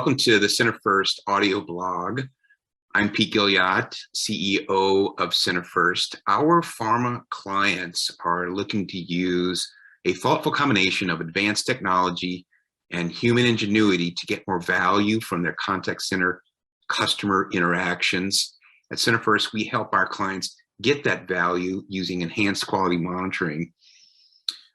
welcome to the Centerfirst audio blog. I'm Pete Guillot, CEO of Centerfirst. Our pharma clients are looking to use a thoughtful combination of advanced technology and human ingenuity to get more value from their contact center customer interactions. At Centerfirst, we help our clients get that value using enhanced quality monitoring.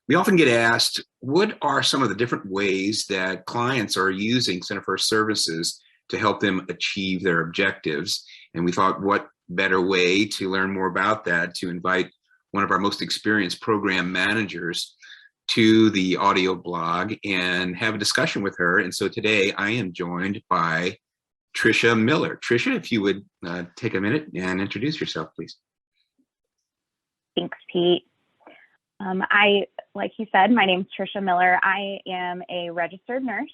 We often get asked, what are some of the different ways that clients are using Centerfirst services to help them achieve their objectives? And we thought, what better way to learn more about that to invite one of our most experienced program managers to the audio blog and have a discussion with her. And so today I am joined by Trisha Miller. Trisha, if you would take a minute and introduce yourself, please. Thanks, Pete. Like you said, my name is Trisha Miller. I am a registered nurse.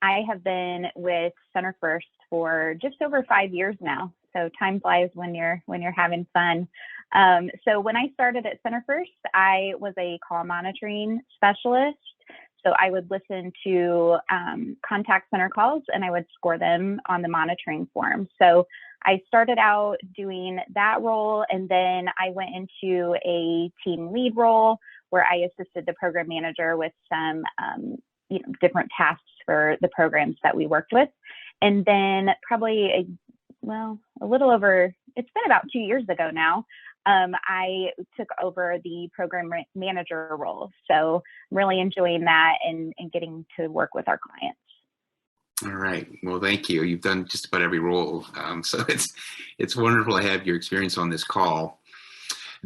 I have been with Centerfirst for just over 5 years now. So time flies when you're having fun. So when I started at Centerfirst, I was a call monitoring specialist. So I would listen to contact center calls and I would score them on the monitoring form. So I started out doing that role, and then I went into a team lead role where I assisted the program manager with some different tasks for the programs that we worked with. And then probably a little over, it's been about 2 years ago now, I took over the program manager role. So I'm really enjoying that and getting to work with our clients. All right. Well, thank you. You've done just about every role. So it's wonderful to have your experience on this call.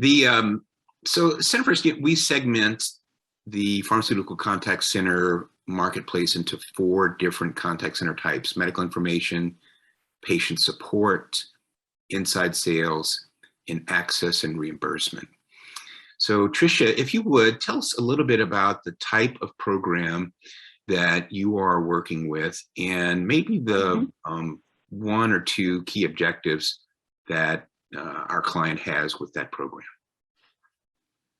So Centerfirst, we segment the pharmaceutical contact center marketplace into 4 different contact center types: medical information, patient support, inside sales, and access and reimbursement. So Trisha, if you would, tell us a little bit about the type of program that you are working with and maybe the 1 or 2 key objectives that our client has with that program.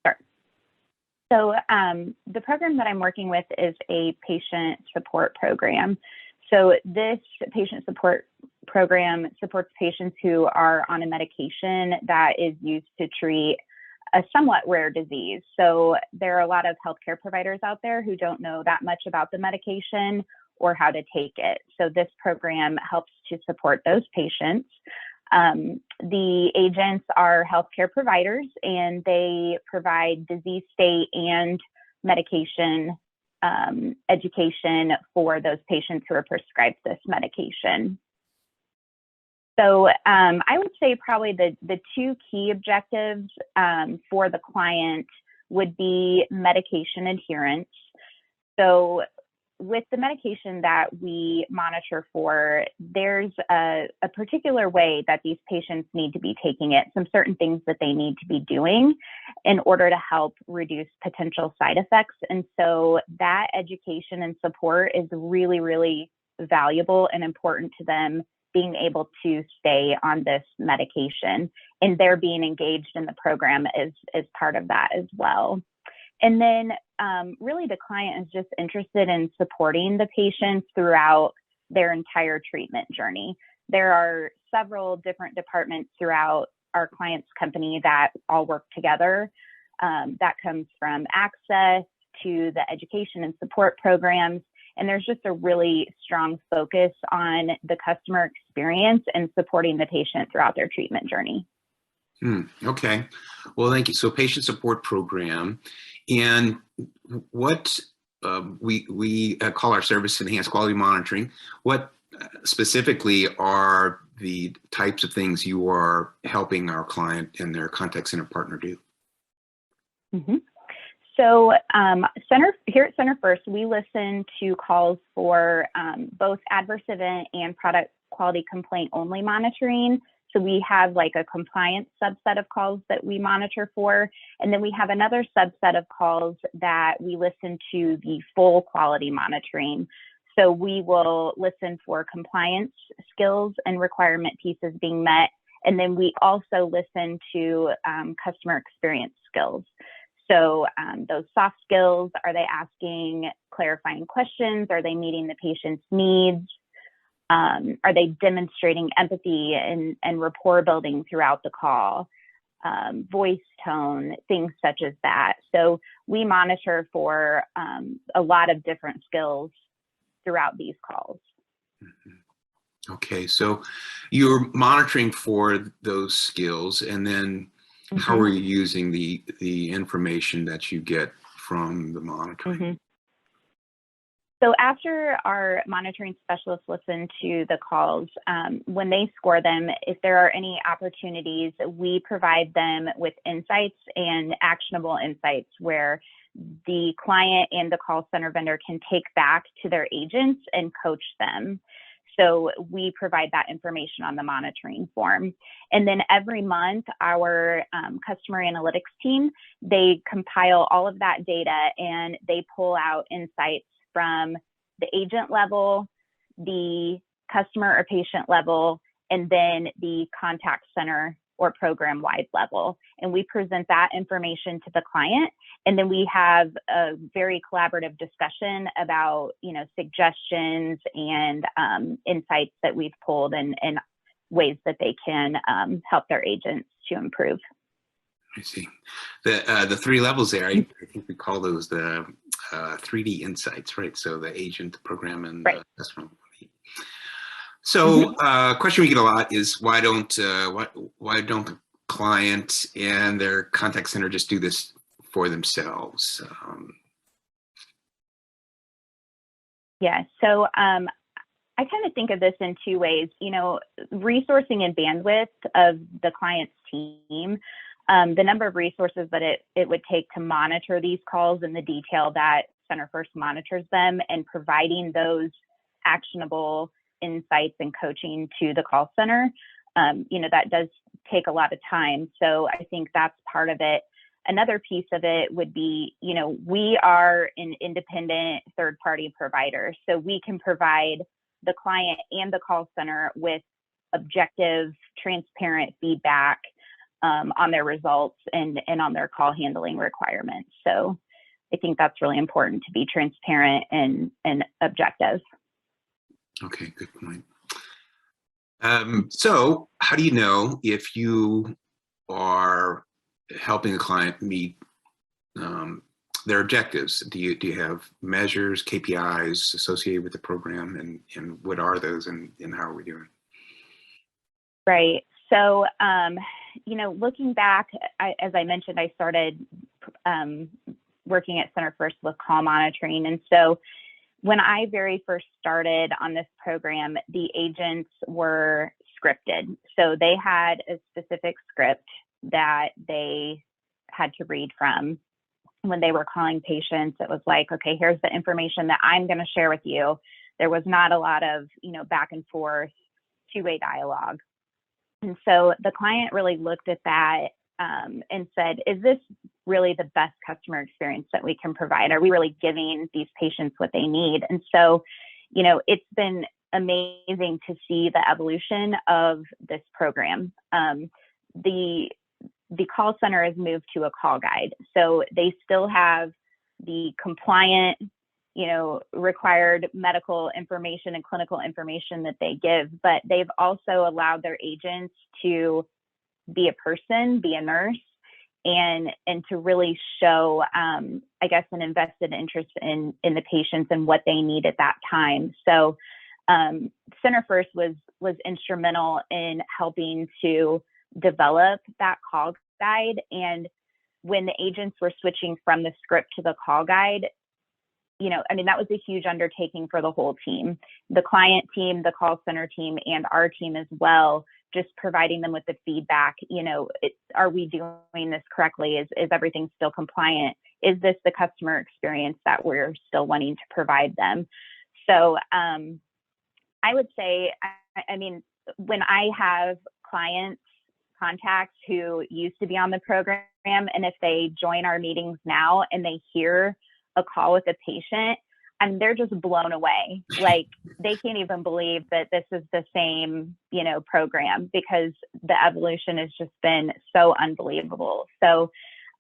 Sure. So the program that I'm working with is a patient support program. So this patient support program supports patients who are on a medication that is used to treat a somewhat rare disease. So there are a lot of healthcare providers out there who don't know that much about the medication or how to take it. So this program helps to support those patients. The agents are healthcare providers, and they provide disease state and medication education for those patients who are prescribed this medication. So I would say probably the 2 key objectives for the client would be medication adherence. So with the medication that we monitor for, there's a particular way that these patients need to be taking it, some certain things that they need to be doing in order to help reduce potential side effects. And so that education and support is really, really valuable and important to them being able to stay on this medication, and they're being engaged in the program is part of that as well. And then really the client is just interested in supporting the patients throughout their entire treatment journey. There are several different departments throughout our client's company that all work together. That comes from access to the education and support programs. And there's just a really strong focus on the customer experience and supporting the patient throughout their treatment journey. Okay. Well, thank you. So patient support program, and what we call our service enhanced quality monitoring. What specifically are the types of things you are helping our client and their contact center partner do? So here at Centerfirst, we listen to calls for both adverse event and product quality complaint only monitoring. So we have like a compliance subset of calls that we monitor for, and then we have another subset of calls that we listen to the full quality monitoring. So we will listen for compliance skills and requirement pieces being met, and then we also listen to customer experience skills. So those soft skills, are they asking clarifying questions? Are they meeting the patient's needs? Are they demonstrating empathy and rapport building throughout the call? Voice tone, things such as that. So we monitor for a lot of different skills throughout these calls. Okay, so you're monitoring for those skills, and then how are you using the information that you get from the monitoring? So after our monitoring specialists listen to the calls, when they score them, if there are any opportunities, we provide them with insights and actionable insights where the client and the call center vendor can take back to their agents and coach them. So we provide that information on the monitoring form. And then every month, our customer analytics team, they compile all of that data and they pull out insights from the agent level, the customer or patient level, and then the contact center or program-wide level. And we present that information to the client. And then we have a very collaborative discussion about, suggestions and insights that we've pulled and ways that they can help their agents to improve. I see. The three levels there, I think we call those the 3D insights, right? So the agent, the program, and the customer. So question we get a lot is why don't the client and their contact center just do this for themselves? Yeah, so I kind of think of this in two ways. Resourcing and bandwidth of the client's team. The number of resources that it would take to monitor these calls in the detail that Centerfirst monitors them and providing those actionable insights and coaching to the call center, that does take a lot of time. So I think that's part of it. Another piece of it would be, we are an independent third-party provider, so we can provide the client and the call center with objective, transparent feedback on their results and on their call handling requirements. So I think that's really important to be transparent and objective. Okay, good point. So how do you know if you are helping a client meet their objectives? Do you have measures, KPIs associated with the program, and what are those, and how are we doing? Right. So, looking back, as I mentioned, I started working at Centerfirst with call monitoring. And so when I very first started on this program, the agents were scripted. So they had a specific script that they had to read from. When they were calling patients, it was like, okay, here's the information that I'm going to share with you. There was not a lot of, back and forth, two-way dialogue. And so the client really looked at that and said, is this really the best customer experience that we can provide? Are we really giving these patients what they need? And so, it's been amazing to see the evolution of this program. The call center has moved to a call guide. So they still have the compliant, required medical information and clinical information that they give, but they've also allowed their agents to be a person, be a nurse, and to really show, an invested interest in the patients and what they need at that time. So Centerfirst was instrumental in helping to develop that call guide. And when the agents were switching from the script to the call guide, that was a huge undertaking for the whole team, the client team, the call center team, and our team as well, just providing them with the feedback. Are we doing this correctly? Is everything still compliant? Is this the customer experience that we're still wanting to provide them? So I would say, when I have clients, contacts who used to be on the program, and if they join our meetings now and they hear a call with a patient, and they're just blown away. Like, they can't even believe that this is the same, program, because the evolution has just been so unbelievable. So,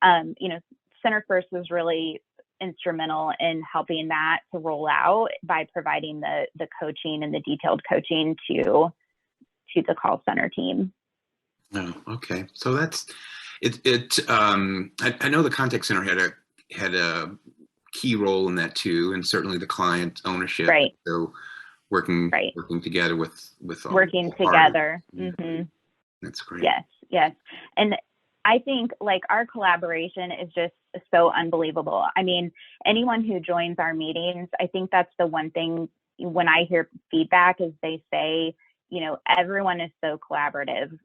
Centerfirst was really instrumental in helping that to roll out by providing the coaching and the detailed coaching to the call center team. Oh, okay. So that's it. I know the contact center had a key role in that too, and certainly the client ownership. Right. So working together with working together. Mm-hmm. That's great. Yes. And I think like our collaboration is just so unbelievable. I mean, anyone who joins our meetings, I think that's the one thing when I hear feedback is they say, you know, everyone is so collaborative,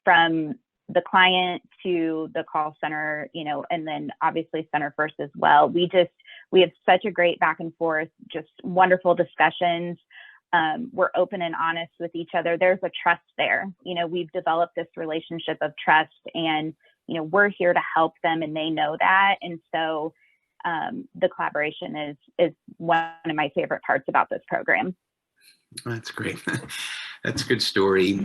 from the client to the call center, you know, and then obviously Centerfirst as well. We have such a great back and forth, just wonderful discussions. We're open and honest with each other. There's a trust there. You know, we've developed this relationship of trust, and, you know, we're here to help them and they know that. And so the collaboration is one of my favorite parts about this program. That's great. That's a good story.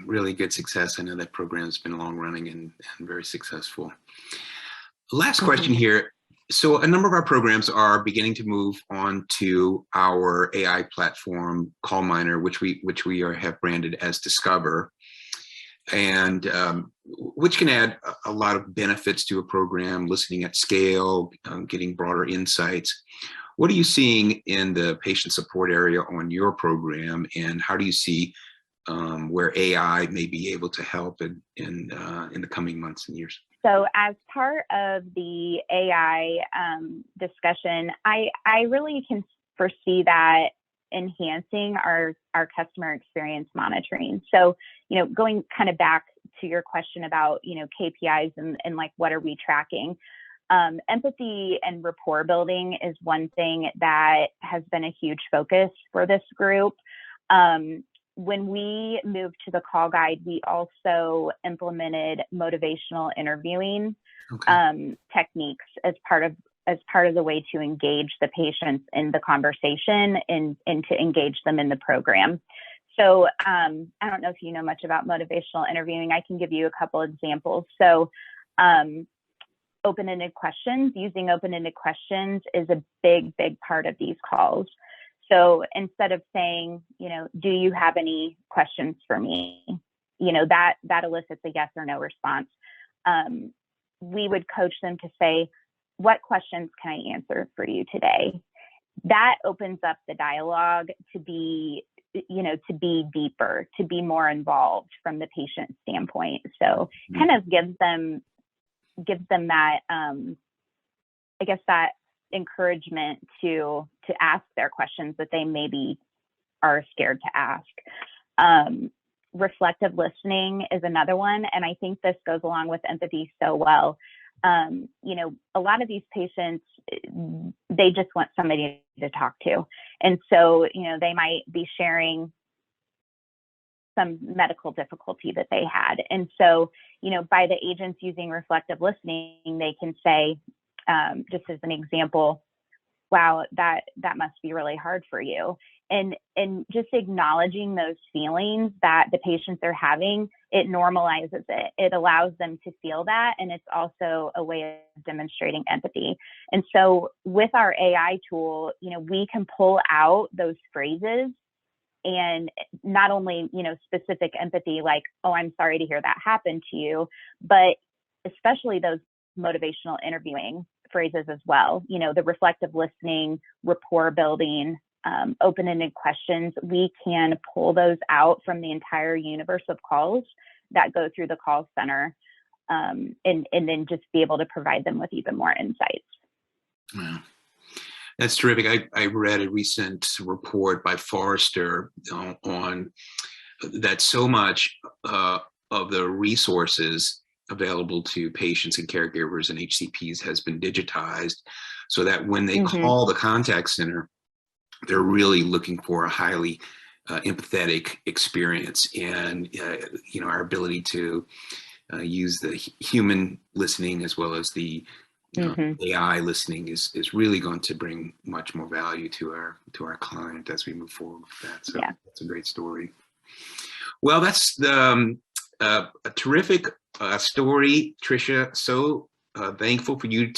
Really good success. I know that program has been long running and very successful. Last question here. So a number of our programs are beginning to move on to our AI platform, CallMiner, which we have branded as Discover, and which can add a lot of benefits to a program, listening at scale, getting broader insights. What are you seeing in the patient support area on your program, and how do you see where AI may be able to help in the coming months and years? So as part of the AI discussion, I really can foresee that enhancing our customer experience monitoring. So, you know, going kind of back to your question about, you know, KPIs and like, what are we tracking? Empathy and rapport building is one thing that has been a huge focus for this group. When we moved to the call guide, we also implemented motivational interviewing techniques as part of the way to engage the patients in the conversation and to engage them in the program. So I don't know if you know much about motivational interviewing. I can give you a couple examples. So open-ended questions, using open-ended questions is a big part of these calls. So instead of saying, you know, do you have any questions for me? You know, that elicits a yes or no response. We would coach them to say, what questions can I answer for you today? That opens up the dialogue to be, you know, to be deeper, to be more involved from the patient standpoint. So kind of gives them that, I guess, that encouragement to ask their questions that they maybe are scared to ask. Reflective listening is another one, and I think this goes along with empathy so well. You know, a lot of these patients, they just want somebody to talk to, and so, you know, they might be sharing some medical difficulty that they had, and so, you know, by the agents using reflective listening, they can say, just as an example, wow, that must be really hard for you. And just acknowledging those feelings that the patients are having, it normalizes it. It allows them to feel that. And it's also a way of demonstrating empathy. And so with our AI tool, you know, we can pull out those phrases and not only, you know, specific empathy, like, oh, I'm sorry to hear that happened to you, but especially those motivational interviewing phrases as well. You know, the reflective listening, rapport building, open-ended questions, we can pull those out from the entire universe of calls that go through the call center, and then just be able to provide them with even more insights. Wow. That's terrific. I read a recent report by Forrester on that so much of the resources available to patients and caregivers and HCPs has been digitized, so that when they call the contact center, they're really looking for a highly empathetic experience. And you know, our ability to use the human listening as well as the AI listening is really going to bring much more value to our client as we move forward with that. So that's a great story. Well, that's a terrific story, Trisha. So thankful for you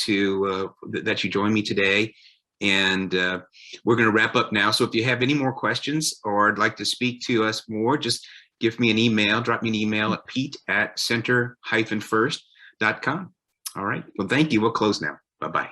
that you joined me today. And we're going to wrap up now. So if you have any more questions or would like to speak to us more, just give me an email, drop me an email at pete@center-first.com. All right. Well, thank you. We'll close now. Bye-bye.